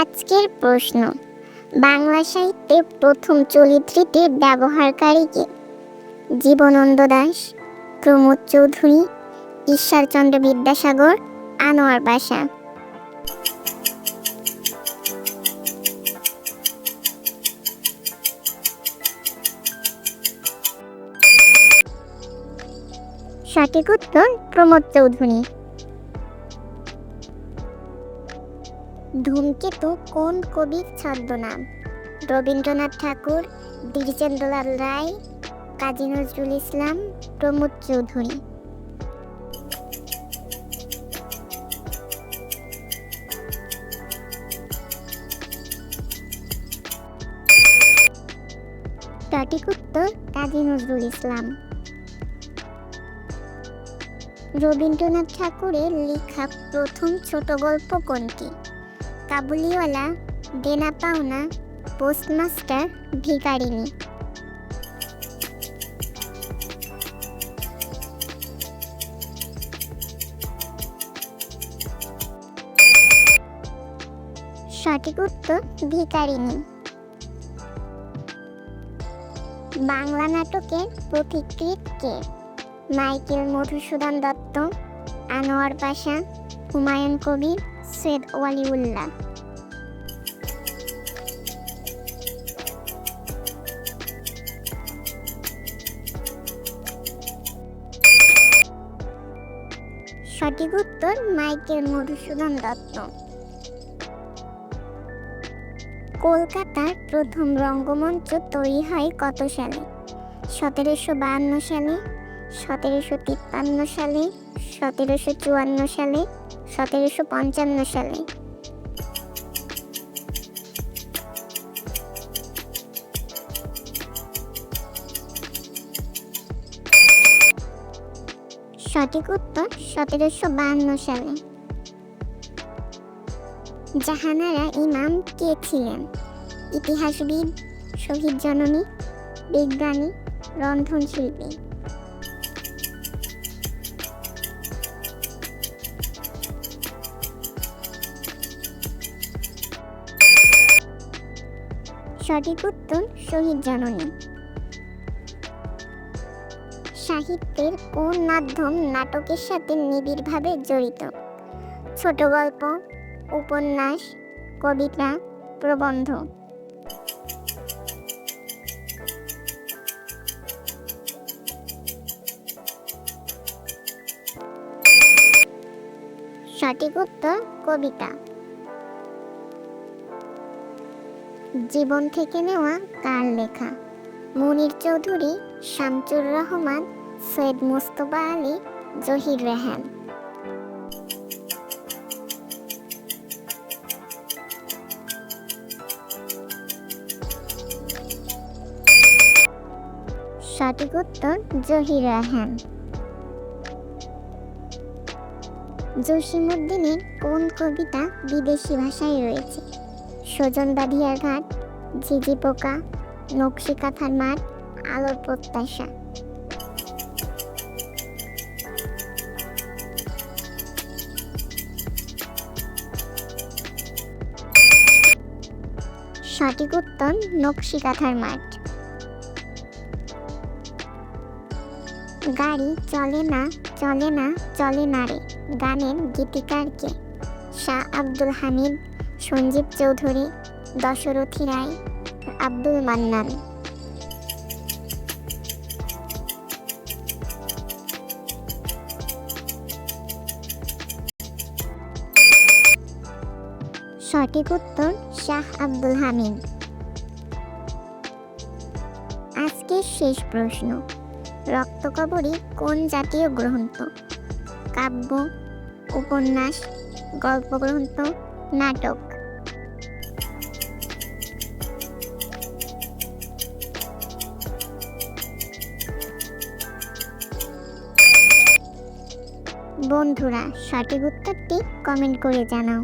আজকের প্রশ্ন, বাংলা সাহিত্যে প্রথম চরিত্রটির ব্যবহারকারী কে? জীবনানন্দ দাশ, প্রমোদ চৌধুরী, ঈশ্বরচন্দ্র বিদ্যাসাগর, আনোয়ার পাশা। সঠিক উত্তর প্রমোদ চৌধুরী। ধূমকেতু কোন কবির ছদ্মনাম? রবীন্দ্রনাথ ঠাকুর, দ্বিজেন্দ্রলাল রায়, কাজী নজরুল ইসলাম, প্রমোদ চৌধুরী। সঠিক উত্তর কাজী নজরুল ইসলাম। রবীন্দ্রনাথ ঠাকুরের লেখা প্রথম ছোট গল্প কোনটি? কাবুলিওয়ালা, দেনা পাওনা, পোস্টমাস্টার, ভিখারিনী। সঠিক উত্তর ভিখারিনী। বাংলা নাটকের পথিকৃৎ কে? মাইকেল মধুসূদন দত্ত, আনোয়ার পাশা, হুমায়ুন কবির, সৈয়দ ওয়ালিউল্লাহ। সঠিক উত্তর মাইকেল মধুসূদন দত্ত। কলকাতার প্রথম রঙ্গমঞ্চ তৈরি হয় কত সালে? 1752 সালে, 1753 সালে, 1754 সালে, 1755 সালে। সঠিক উত্তর 1752 সালে। জাহানারা ইমাম কে ছিলেন? ইতিহাসবিদ, শহীদ জননী, বিজ্ঞানী, রন্ধনশিল্পী। সঠিক উত্তর শহীদ জননী। সাহিত্যের কোন মাধ্যম নাটকের সাথে নিবিড়ভাবে জড়িত? ছোট গল্প, উপন্যাস, কবিতা, প্রবন্ধ। সঠিক উত্তর কবিতা। জীবন থেকে নেওয়া কার লেখা? মুনীর চৌধুরী, শামসুর রহমান, সৈয়দ মুস্তফা আলী, জহির রেহান। সঠিক উত্তর জহির রেহান। জসীমউদ্দীনের কোন কবিতা বিদেশি ভাষায় রয়েছে? সজন বাঁধিয়ার ঘাট, ঝিঝি পোকা, নকশি কাঁথার মাঠ, আলোর প্রত্যাশা। সঠিক উত্তর নকশি কাঁথার মাঠ। গাড়ি চলে না চলে না চলে না রে গানের গীতিকার কে? শাহ আব্দুল হামিদ, সঞ্জীব চৌধুরী, দশরথী রায়, আব্দুল মান্নান। সঠিক উত্তর শাহ আব্দুল হামিদ। আজকের শেষ প্রশ্ন, রক্তকরবী কোন জাতীয় গ্রন্থ? কাব্য, উপন্যাস, গল্পগ্রন্থ, নাটক। বন্ধুরা, সঠিক উত্তরটি কমেন্ট করে জানাও।